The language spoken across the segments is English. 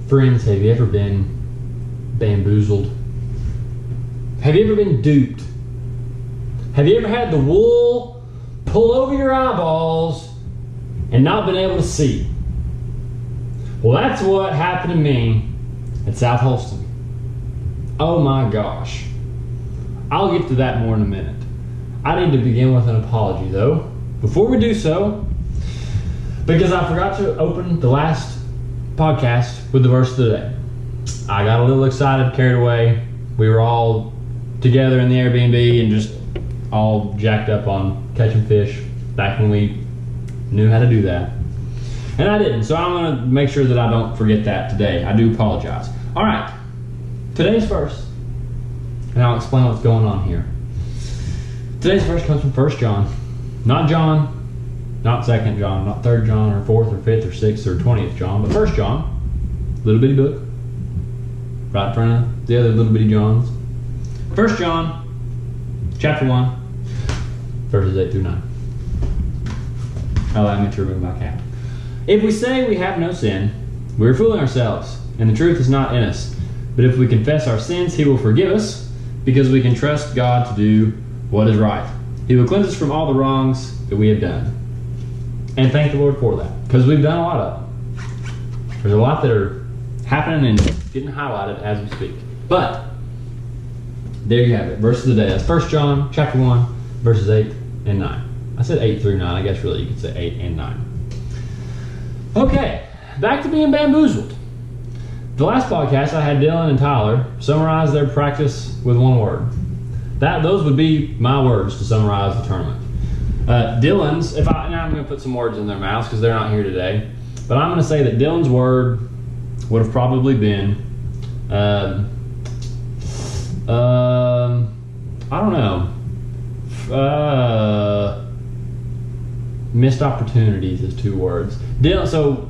Friends, have you ever been bamboozled? Have you ever been duped? Have you ever had the wool pull over your eyeballs and not been able to see? Well, that's what happened to me at South Holston. Oh my gosh. I'll get to that more in a minute. I need to begin with an apology though. Before we do so, because I forgot to open the last podcast with the verse of the day. I got a little excited, carried away. We were all together in the Airbnb and just all jacked up on catching fish back when we knew how to do that. And I didn't, so I'm going to make sure that I don't forget that today. I do apologize. All right, today's verse, and I'll explain what's going on here. Today's verse comes from 1 John. Not John, not 2 John, not 3 John, or 4th, or 5th, or 6th, or 20th John, but 1 John, little bitty book, right in front of the other little bitty Johns. 1 John, chapter 1, verses 8 through 9. Allow me to remove my cap. If we say we have no sin, we are fooling ourselves, and the truth is not in us. But if we confess our sins, He will forgive us, because we can trust God to do what is right. He will cleanse us from all the wrongs that we have done. And thank the Lord for that, because we've done a lot of them. There's a lot that are happening and getting highlighted as we speak. But there you have it, verse of the day. That's 1 John chapter 1, verses 8 and 9. I said 8 through 9. I guess really you could say 8 and 9. Okay, back to being bamboozled. The last podcast I had Dylan and Tyler summarize their practice with one word. Those would be my words to summarize the tournament. Dylan's, now I'm going to put some words in their mouths because they're not here today, but I'm going to say that Dylan's word would have probably been, I don't know, missed opportunities is 2 words. Dylan, so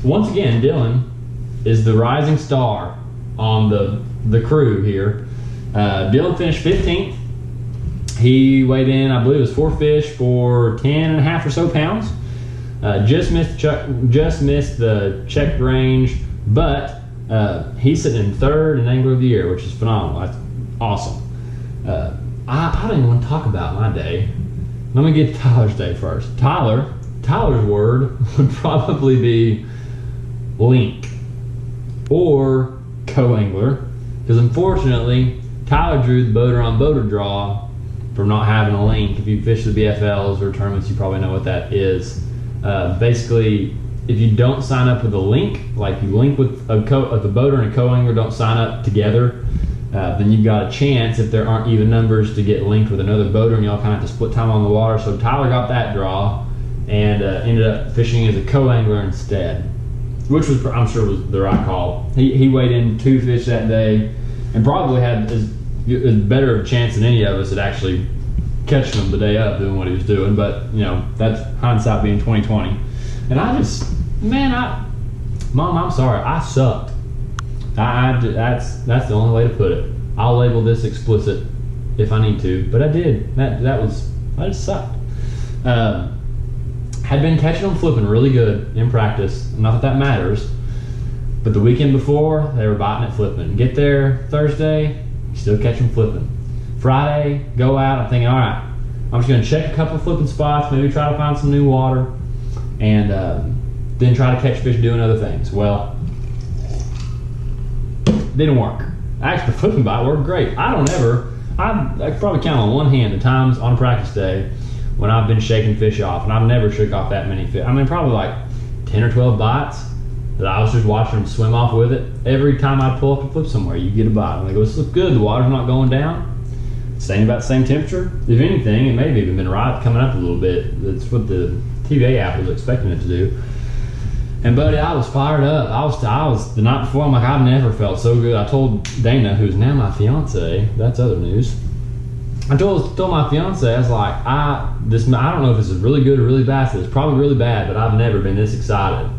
once again, Dylan is the rising star on the crew here. Dylan finished 15th. He weighed in, I believe it was 4 fish for 10 and a half or so pounds. Just missed the checked range, but he's sitting in 3rd in Angler of the Year, which is phenomenal. That's awesome. I don't even want to talk about my day. Let me get to Tyler's day first. Tyler's word would probably be link or co-angler, because unfortunately Tyler drew the boater on boater draw from not having a link. If you fish the BFLs or tournaments, you probably know what that is. Basically, if you don't sign up with a link, like you link with the boater and a co-angler don't sign up together, then you've got a chance, if there aren't even numbers, to get linked with another boater, and y'all kind of have to split time on the water. So Tyler got that draw and ended up fishing as a co-angler instead, which was, I'm sure, was the right call. He weighed in 2 fish that day and probably had as better of a chance than any of us at actually catching them the day up doing what he was doing. But you know, that's hindsight being 2020. And I just, Mom, I'm sorry, I sucked. That's the only way to put it. I'll label this explicit if I need to, but I did. I just sucked. Had been catching them flipping really good in practice. Not that matters, but the weekend before they were biting it flipping. Get there Thursday, still catch them flipping. Friday, go out. I'm thinking, all right, I'm just going to check a couple of flipping spots, maybe try to find some new water, and then try to catch fish doing other things. Well, didn't work. Actually, the flipping bite worked great. I could probably count on one hand the times on a practice day when I've been shaking fish off, and I've never shook off that many fish. I mean, probably like 10 or 12 bites that I was just watching them swim off with it. Every time I pull up and flip somewhere, you get a bite. I'm like, this looks good. The water's not going down. Staying about the same temperature. If anything, it may have even been right, coming up a little bit. That's what the TVA app was expecting it to do. And buddy, I was fired up. I was the night before. I'm like, I've never felt so good. I told Dana, who's now my fiance, that's other news. I told my fiance, I was like, I don't know if this is really good or really bad. So it's probably really bad, but I've never been this excited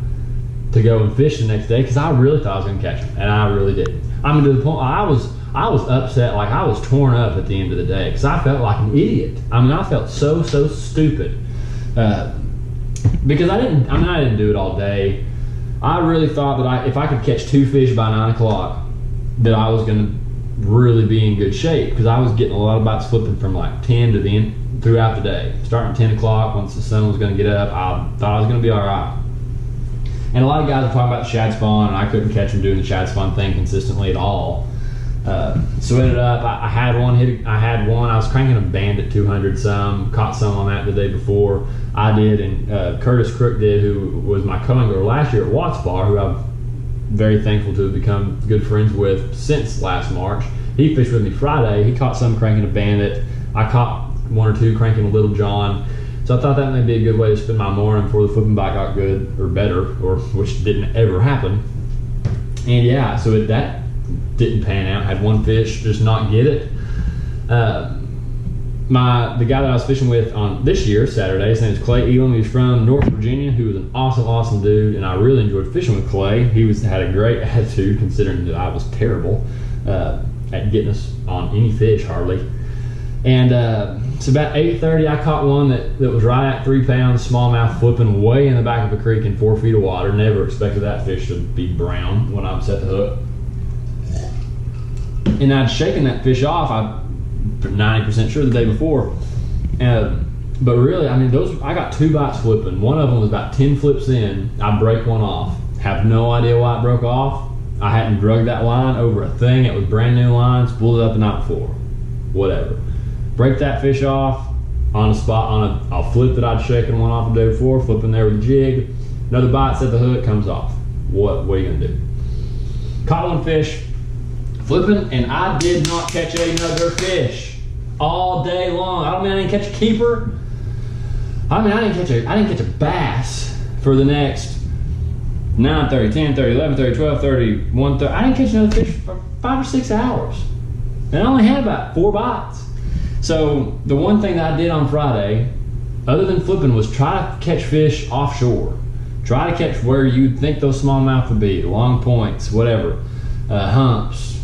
to go and fish the next day, because I really thought I was going to catch them, and I really didn't. I mean, to the point I was upset, like I was torn up at the end of the day, because I felt like an idiot. I mean, I felt so stupid, because I didn't do it all day. I really thought that if I could catch 2 fish by 9 o'clock, that I was going to really be in good shape, because I was getting a lot of bites flipping from like 10 to the end throughout the day. Starting at 10 o'clock, once the sun was going to get up, I thought I was going to be all right. And a lot of guys were talking about the shad spawn, and I couldn't catch them doing the shad spawn thing consistently at all. So ended up, I had one. I was cranking a Bandit 200 some, caught some on that the day before. I did, and Curtis Crook did, who was my co-angler last year at Watts Bar, who I'm very thankful to have become good friends with since last March. He fished with me Friday. He caught some cranking a Bandit. I caught 1 or 2 cranking a Little John. So I thought that may be a good way to spend my morning before the flipping bite got good or better, or which didn't ever happen. And yeah, so that didn't pan out. Had 1 fish just not get it. The guy that I was fishing with on this year, Saturday, his name is Clay E.11. He's from North Virginia, who was an awesome dude, and I really enjoyed fishing with Clay. He had a great attitude, considering that I was terrible at getting us on any fish, hardly. And so about 8:30, I caught one that was right at 3 pounds, smallmouth, flipping way in the back of a creek in 4 feet of water. Never expected that fish to be brown when I set the hook. And I'd shaken that fish off, I'm 90% sure, the day before. But really, I mean, I got 2 bites flipping. One of them was about 10 flips in. I break one off. Have no idea why it broke off. I hadn't drugged that line over a thing. It was brand new line, spooled it up the night before. Whatever. Break that fish off on a spot, on a flip that I'd shaken one off the day before, flipping there with a jig. Another bite, set the hook, comes off. What are you gonna do? Caught 1 fish, flipping, and I did not catch another fish all day long. I don't mean I didn't catch a keeper. I mean I didn't catch a bass for the next 9:30, 10:30, 11:30, 12:30, 1:30. I didn't catch another fish for 5 or 6 hours, and I only had about 4 bites. So the one thing that I did on Friday, other than flipping, was try to catch fish offshore. Try to catch where you'd think those smallmouth would be, long points, whatever, humps,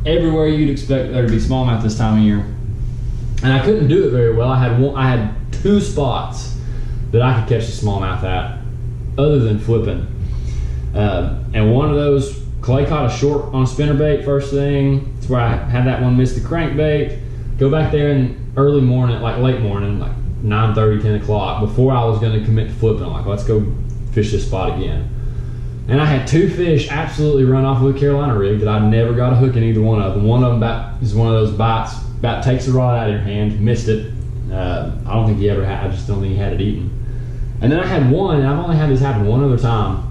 everywhere you'd expect there to be smallmouth this time of year. And I couldn't do it very well. I had 2 spots that I could catch the smallmouth at, other than flipping. And one of those, Clay caught a short on a spinnerbait first thing. It's where I had that one miss the crankbait. Go back there in early morning, like late morning, like 9:30, 10 o'clock, before I was going to commit to flipping. I'm like, let's go fish this spot again. And I had 2 fish absolutely run off with a Carolina rig that I never got a hook in either one of them. One of them is one of those bites, about takes the rod out of your hand, missed it. I don't think he ever had, I just don't think he had it eaten. And then I had one, and I've only had this happen one other time,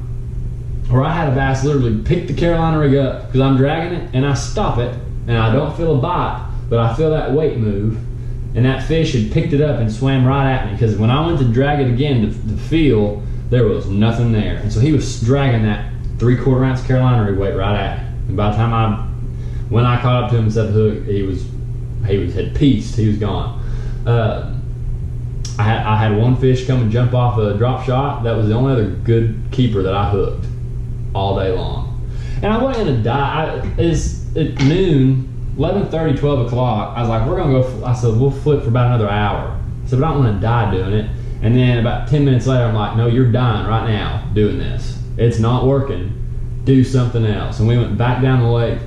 where I had a bass literally pick the Carolina rig up because I'm dragging it, and I stop it, and I don't feel a bite, but I feel that weight move, and that fish had picked it up and swam right at me, because when I went to drag it again to feel, there was nothing there. And so he was dragging that 3/4 ounce Carolina rig weight right at me. And by the time when I caught up to him and set the hook, he had pieced, he was gone. I had 1 fish come and jump off a drop shot. That was the only other good keeper that I hooked all day long. And I wasn't gonna die. It's at noon, 11:30, 12 o'clock. I was like, we're gonna go. I said, we'll flip for about another hour. I said, but I don't want to die doing it. And then about 10 minutes later, I'm like, no, you're dying right now doing this. It's not working. Do something else. And we went back down the lake,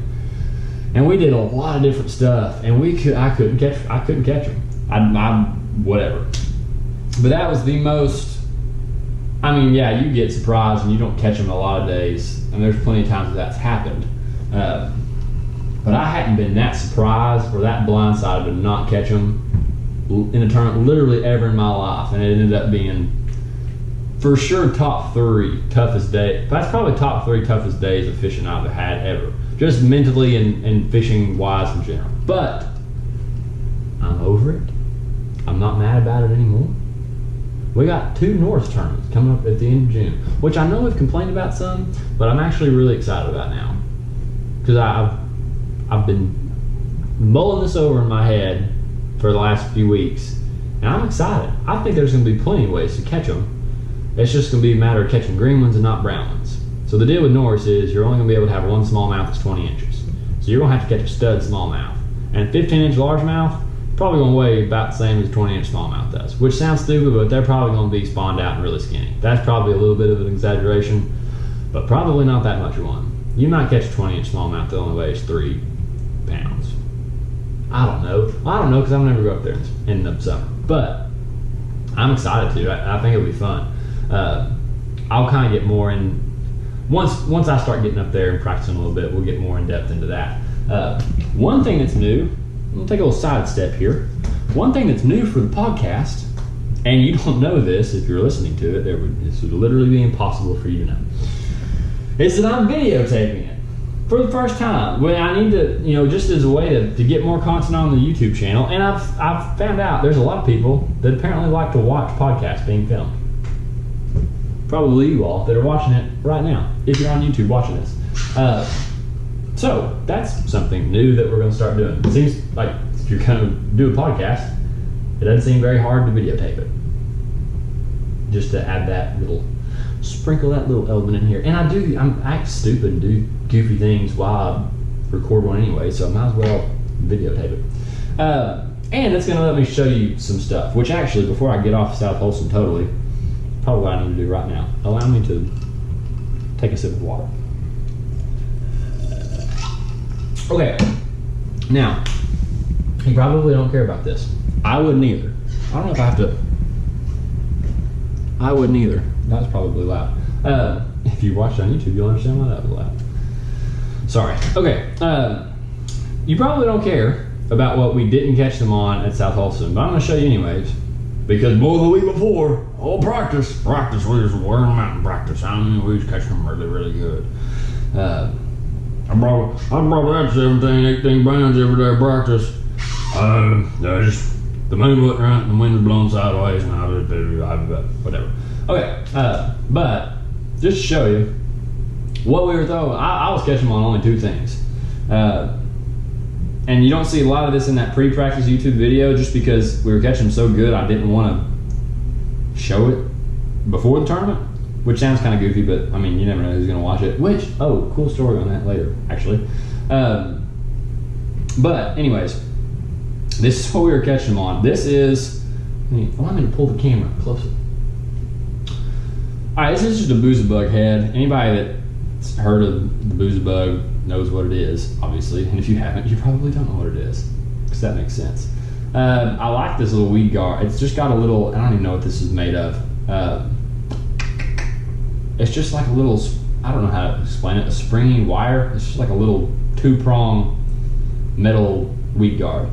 and we did a lot of different stuff. And I couldn't catch them. I whatever. But that was the most. I mean, yeah, you get surprised and you don't catch them a lot of days, and there's plenty of times that's happened. But I hadn't been that surprised or that blindsided to not catch them in a tournament literally ever in my life, and it ended up being for sure top 3 toughest day. That's probably top 3 toughest days of fishing I've had ever, just mentally and fishing wise in general. But I'm over it. I'm not mad about it anymore. We got 2 North tournaments coming up at the end of June, which I know we've complained about some, but I'm actually really excited about now, because I've been mulling this over in my head for the last few weeks, and I'm excited. I think there's going to be plenty of ways to catch them. It's just going to be a matter of catching green ones and not brown ones. So the deal with Norris is you're only going to be able to have 1 smallmouth that's 20 inches. So you're going to have to catch a stud smallmouth. And 15-inch largemouth, probably going to weigh about the same as a 20-inch smallmouth does, which sounds stupid, but they're probably going to be spawned out and really skinny. That's probably a little bit of an exaggeration. but probably not that much of one. You might catch a 20-inch smallmouth that only weighs 3 pounds. I don't know because I'll never go up there in the summer, but I'm excited to. I think it'll be fun. I'll kind of get more in once I start getting up there and practicing a little bit. We'll get more in depth into that. One thing that's new, I'm gonna take a little side step here. One thing that's new for the podcast, and you don't know this if you're listening to it, this would literally be impossible for you to know, is that I'm videotaping it for the first time. When I need to, just as a way to get more content on the YouTube channel. And I've found out there's a lot of people that apparently like to watch podcasts being filmed. Probably you all that are watching it right now, if you're on YouTube watching this. So that's something new that we're going to start doing. It seems like if you're going to do a podcast, it doesn't seem very hard to videotape it. Just to add that little, sprinkle that little element in here. And I'm act stupid and do goofy things while I record one anyway, so I might as well videotape it. And it's going to let me show you some stuff, which actually, before I get off South Holston totally, probably what I need to do right now. Allow me to take a sip of water. Okay, now, you probably don't care about this. I wouldn't either. I don't know if I have to. I wouldn't either. That was probably loud. If you watched on YouTube, you'll understand why that was loud. Sorry. Okay, you probably don't care about what we didn't catch them on at South Holston, but I'm going to show you anyways. Because boy, the week before, all practice, we was wearing them out in practice. I mean, we was catching them really, really good. I probably had 17, 18 pounds every day of practice. Just the moon wasn't right and the wind was blowing sideways and whatever. Okay, but just to show you what we were throwing, I was catching them on only 2 things. And you don't see a lot of this in that pre-practice YouTube video just because we were catching them so good I didn't want to show it before the tournament, which sounds kind of goofy, but I mean, you never know who's going to watch it. Cool story on that later, actually. But anyways, this is what we were catching them on. This is, allow me to pull the camera closer. All right, this is just a boozy bug head. Anybody that's heard of the boozy bug knows what it is, obviously, and if you haven't, you probably don't know what it is, because that makes sense. I like this little weed guard. It's just got a little, I don't even know what this is made of. It's just like a little, I don't know how to explain it, a springy wire. It's just like a little 2-prong metal weed guard.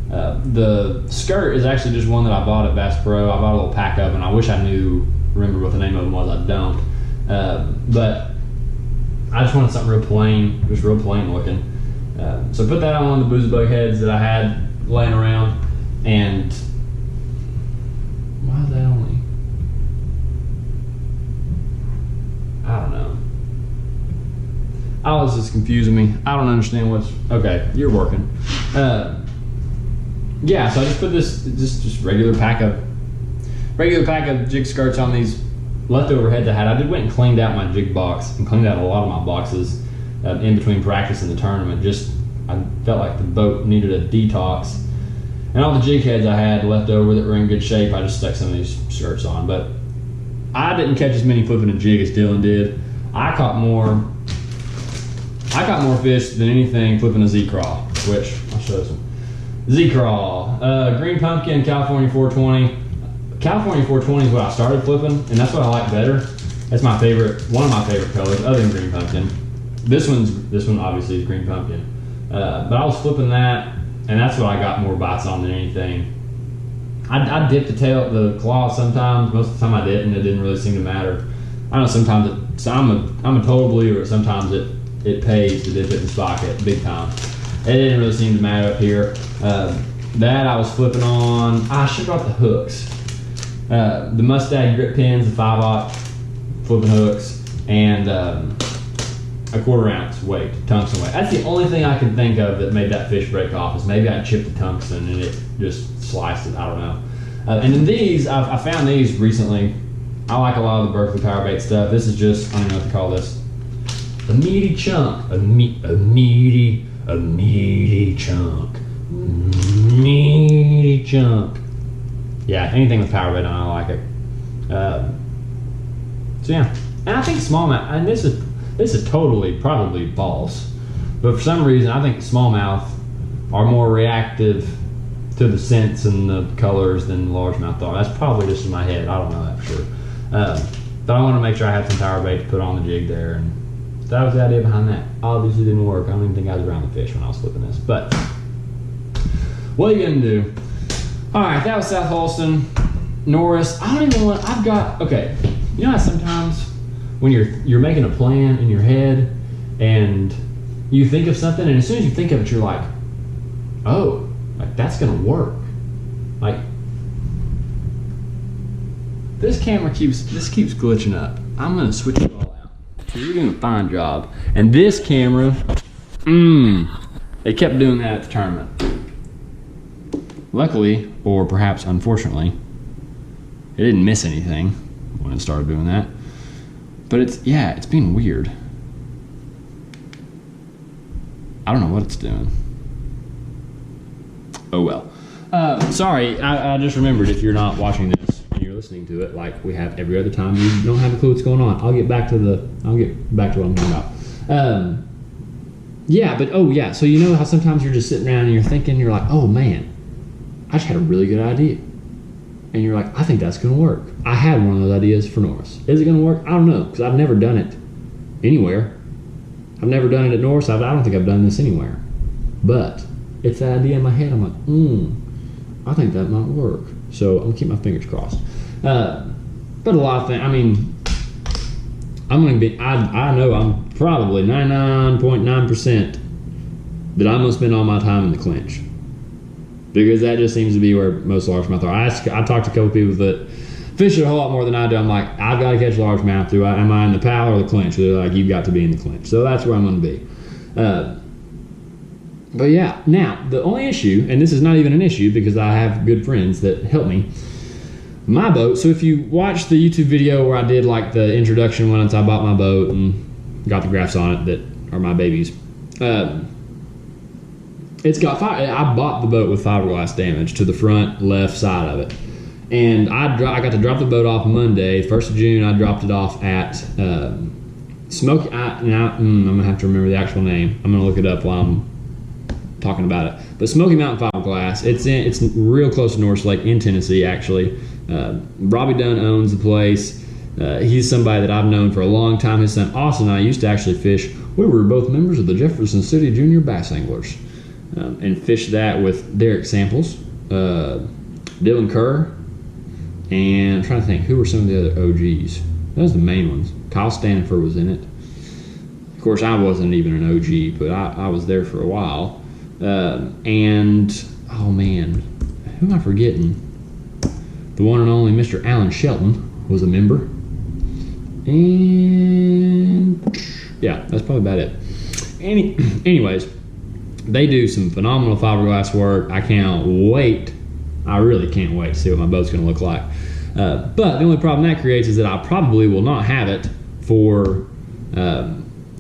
The skirt is actually just one that I bought at Bass Pro. I bought a little pack of, and I wish I remember what the name of them was. I don't. But I just wanted something real plain, just real plain looking. So put that on one of the boozy bug heads that I had laying around, and why is that only? I don't know. All this is confusing me. I don't understand what's, okay, you're working. Yeah, so I just put this, just regular pack of jig skirts on these leftover heads I had. I went and cleaned out my jig box and cleaned out a lot of my boxes in between practice and the tournament. I felt like the boat needed a detox. And all the jig heads I had left over that were in good shape, I just stuck some of these skirts on. But I didn't catch as many flipping a jig as Dylan did. I caught more fish than anything flipping a Z-crawl, which I'll show some. Z-crawl, green pumpkin, California 420. California 420 is what I started flipping, and that's what I like better. That's my favorite, one of my favorite colors, other than green pumpkin. This one obviously is green pumpkin. But I was flipping that, and that's what I got more bites on than anything. I dip the claws sometimes. Most of the time I didn't. It didn't really seem to matter. I know sometimes I'm a total believer. Sometimes it pays to dip it in the socket big time. It didn't really seem to matter up here. That I was flipping on. I should have brought the hooks. The Mustang grip pins, the 5/0 flipping hooks, and a 1/4 ounce weight, tungsten weight. That's the only thing I can think of that made that fish break off, is maybe I chipped the tungsten and it just sliced it. I don't know. And then these, I found these recently. I like a lot of the Berkeley power bait stuff. This is just, I don't know what to call this. A meaty chunk. A meaty chunk. Meaty chunk. Yeah, anything with power bait on, I like it. So yeah, and I think smallmouth, and this is This is totally probably false, but for some reason I think smallmouth are more reactive to the scents and the colors than largemouth are. That's probably just in my head. I don't know that for sure. But I want to make sure I had some power bait to put on the jig there, and so that was the idea behind that. Obviously didn't work. I don't even think I was around the fish when I was flipping this, but what are you gonna do? All right, that was South Holston, Norris. I don't even want. Okay. You know how sometimes when you're making a plan in your head and you think of something, and as soon as you think of it, you're like, oh, like that's gonna work. Like this camera keeps glitching up. I'm gonna switch it all out. You're doing a fine job. And this camera, they kept doing that at the tournament. Luckily, or perhaps unfortunately, it didn't miss anything when it started doing that. But it's being weird. I don't know what it's doing. Oh well. Sorry, I just remembered, if you're not watching this and you're listening to it like we have every other time, you don't have a clue what's going on. I'll get back to what I'm talking about. So you know how sometimes you're just sitting around and you're thinking, you're like, oh man, I just had a really good idea. And you're like, I think that's gonna work. I had one of those ideas for Norris. Is it gonna work? I don't know, because I've never done it anywhere. I've never done it at Norris. I don't think I've done this anywhere. But it's that idea in my head. I'm like, I think that might work. So I'm gonna keep my fingers crossed. But a lot of things, I mean, I know I'm probably 99.9% that I'm gonna spend all my time in the clinch. Because that just seems to be where most largemouth are. I talked to a couple people that fish it a whole lot more than I do. I'm like, I've got to catch largemouth. Am I in the pal or the clinch? They're like, you've got to be in the clinch. So that's where I'm going to be. But yeah, now the only issue, and this is not even an issue because I have good friends that help me. My boat. So if you watch the YouTube video where I did like the introduction once I bought my boat and got the graphs on it that are my babies. It's got I bought the boat with fiberglass damage to the front left side of it, and I got to drop the boat off Monday, 1st of June. I dropped it off at Smoky. I'm gonna have to remember the actual name. I'm gonna look it up while I'm talking about it. But Smoky Mountain Fiberglass. It's real close to Norris Lake in Tennessee, actually. Robbie Dunn owns the place. He's somebody that I've known for a long time. His son Austin and I used to actually fish. We were both members of the Jefferson City Junior Bass Anglers. And fished that with Derek Samples, Dylan Kerr, and I'm trying to think, who were some of the other OGs? Those are the main ones. Kyle Stanford was in it. Of course, I wasn't even an OG, but I was there for a while. And, oh man, who am I forgetting? The one and only Mr. Alan Shelton was a member. And, yeah, that's probably about it. Anyways. They do some phenomenal fiberglass work. I can't wait. I really can't wait to see what my boat's going to look like. But the only problem that creates is that I probably will not have it for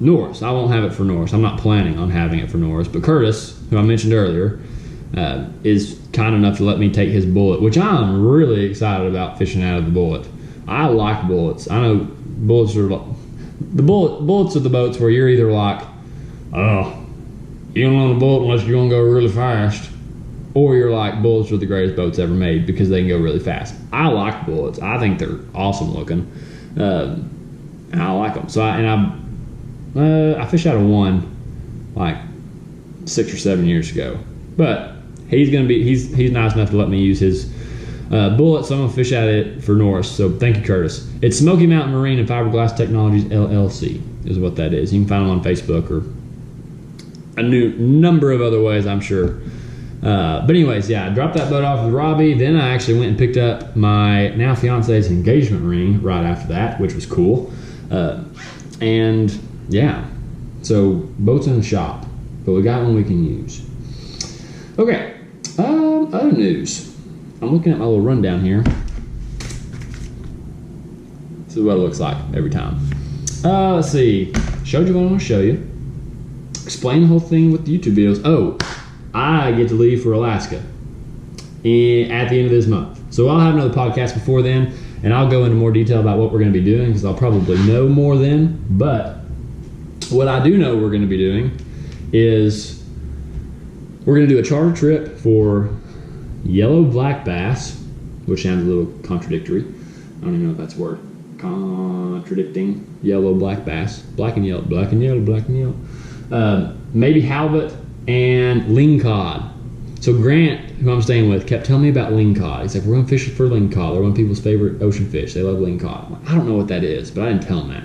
Norris. I won't have it for Norris. I'm not planning on having it for Norris. But Curtis, who I mentioned earlier, is kind enough to let me take his bullet, which I'm really excited about fishing out of the bullet. I like bullets. I know bullets are bullets are the boats where you're either like, oh, you don't own a bullet unless you're going to go really fast. Or you're like, bullets are the greatest boats ever made because they can go really fast. I like bullets. I think they're awesome looking. And I like them. So I fished out of one like 6 or 7 years ago. But he's nice enough to let me use his bullet, so I'm going to fish at it for Norris. So thank you, Curtis. It's Smoky Mountain Marine and Fiberglass Technologies, LLC is what that is. You can find them on Facebook or a new number of other ways, I'm sure. But anyways, yeah, I dropped that boat off with Robbie. Then I actually went and picked up my now fiance's engagement ring right after that, which was cool. And yeah, so boat's in the shop, but we got one we can use. Okay, other news. I'm looking at my little rundown here. This is what it looks like every time. Let's see. Showed you what I want to show you. Explain the whole thing with the YouTube videos. Oh, I get to leave for Alaska at the end of this month. So I'll have another podcast before then, and I'll go into more detail about what we're going to be doing because I'll probably know more then. But What I do know we're going to be doing is we're going to do a charter trip for yellow black bass, which sounds a little contradictory. I don't even know if that's a word. Contradicting. Yellow black bass. Black and yellow, black and yellow, black and yellow. Maybe halibut and lingcod. So Grant, who I'm staying with, kept telling me about lingcod. He's like, we're going to fish for lingcod. They're one of people's favorite ocean fish. They love lingcod. I'm like, I don't know what that is, but I didn't tell him that.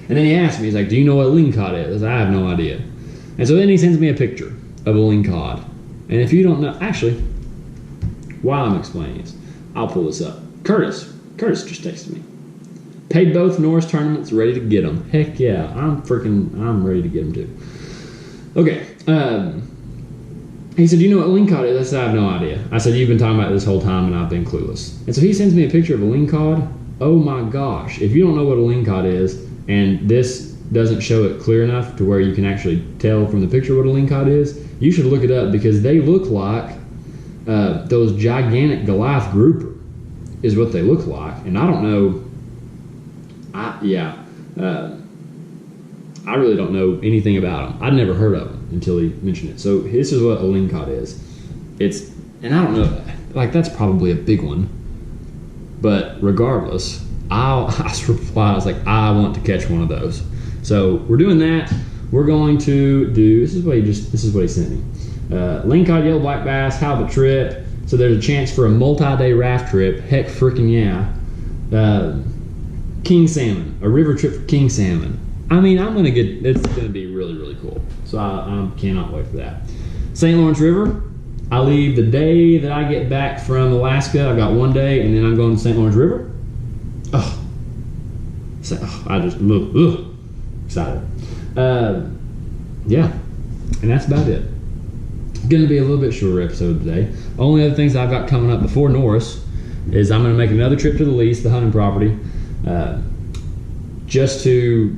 And then he asked me, he's like, do you know what lingcod is? I have no idea. And so then he sends me a picture of a lingcod. And if you don't know, actually, while I'm explaining this, I'll pull this up. Curtis just texted me. Paid both Norris tournaments, ready to get them. Heck yeah, I'm ready to get them too. Okay, he said, do you know what lingcod is? I said, I have no idea. I said, you've been talking about it this whole time and I've been clueless. And so he sends me a picture of a lingcod. Oh my gosh, if you don't know what a lingcod is, and this doesn't show it clear enough to where you can actually tell from the picture what a lingcod is, you should look it up because they look like those gigantic Goliath grouper is what they look like. And I don't know, I really don't know anything about them. I'd never heard of them until he mentioned it. So this is what a lingcod is. And I don't know, like that's probably a big one, but regardless, I replied, I was like, I want to catch one of those. So we're doing that. We're going to do, this is what he sent me. Lingcod, yellow black bass, halibut trip. So there's a chance for a multi-day raft trip. Heck freaking yeah. King salmon, a river trip for king salmon. I mean, it's gonna be really, really cool. So I cannot wait for that. St. Lawrence River, I leave the day that I get back from Alaska. I've got one day and then I'm going to St. Lawrence River. I just excited. Yeah, and that's about it. Going to be a little bit shorter episode today. Only other things I've got coming up before Norris is I'm going to make another trip to the lease, the hunting property, just to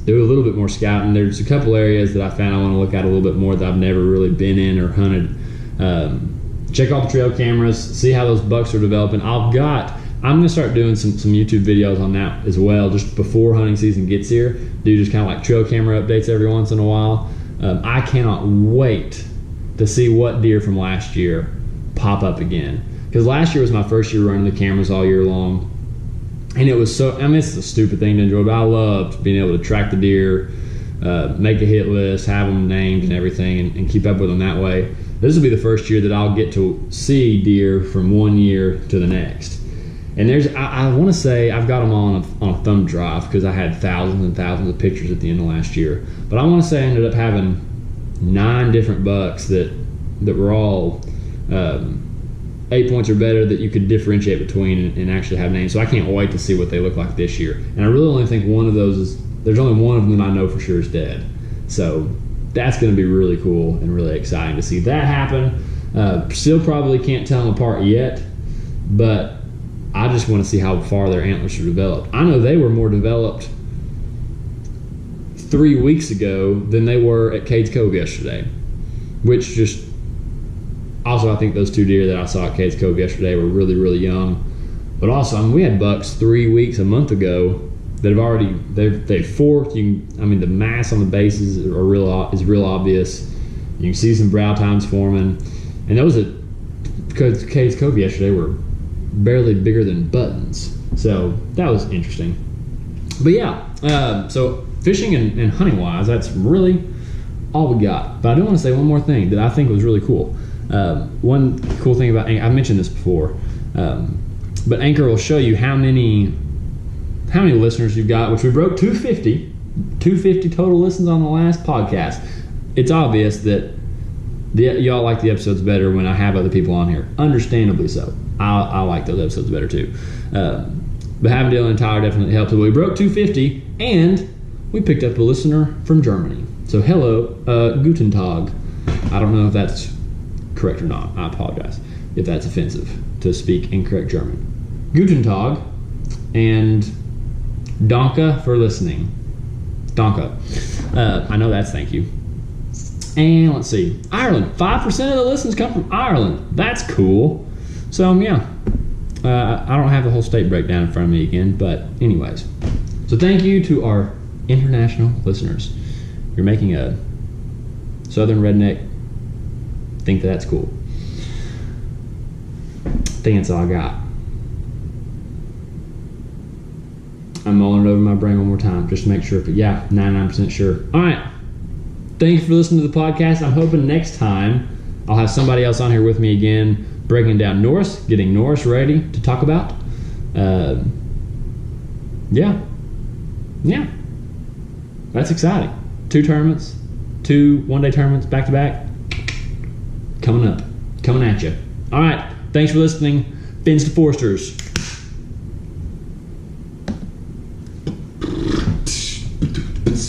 do a little bit more scouting. There's a couple areas that I found I want to look at a little bit more that I've never really been in or hunted. Check out the trail cameras, see how those bucks are developing. I'm going to start doing some YouTube videos on that as well, just before hunting season gets here. Do just kind of like trail camera updates every once in a while. I cannot wait to see what deer from last year pop up again. Because last year was my first year running the cameras all year long. And it was it's a stupid thing to enjoy, but I loved being able to track the deer, make a hit list, have them named and everything, and keep up with them that way. This will be the first year that I'll get to see deer from one year to the next. And I want to say I've got them all on a thumb drive because I had thousands and thousands of pictures at the end of last year. But I want to say I ended up having 9 different bucks that were all 8 points or better that you could differentiate between and actually have names. So I can't wait to see what they look like this year. And I really only think one of those there's only one of them that I know for sure is dead. So that's going to be really cool and really exciting to see that happen. Still probably can't tell them apart yet, but I just want to see how far their antlers are developed. I know they were more developed 3 weeks ago than they were at Cades Cove yesterday, which just also I think those 2 deer that I saw at Cades Cove yesterday were really, really young. But also, I mean, we had bucks 3 weeks, a month ago that have already they've forked. The mass on the bases is real obvious. You can see some brow tines forming, and those at Cades Cove yesterday were barely bigger than buttons. So that was interesting. But yeah, so fishing and hunting wise, that's really all we got. But I do want to say one more thing that I think was really cool. One cool thing about Anchor, I've mentioned this before, but Anchor will show you how many listeners you've got, which we broke 250 total listens on the last podcast. It's obvious that y'all like the episodes better when I have other people on here. Understandably so. I like those episodes better too. But having Dylan and Tyler definitely helped. So we broke 250, and we picked up a listener from Germany. So hello, Guten Tag. I don't know if that's correct or not. I apologize if that's offensive to speak incorrect German. Guten Tag, and Danke for listening. Danke. I know that's thank you. And let's see, Ireland. 5% of the listens come from Ireland. That's cool. So yeah, I don't have the whole state breakdown in front of me again, but anyways. So thank you to our international listeners. You're making a Southern redneck think that's cool. I think that's all I got. I'm mulling it over my brain one more time just to make sure. But yeah, 99% sure. All right. Thanks for listening to the podcast. I'm hoping next time I'll have somebody else on here with me again, breaking down Norris, getting Norris ready to talk about. Yeah. That's exciting. 2 tournaments, 2 one-day tournaments back to back. Coming at you. All right. Thanks for listening. Fins to Forsters.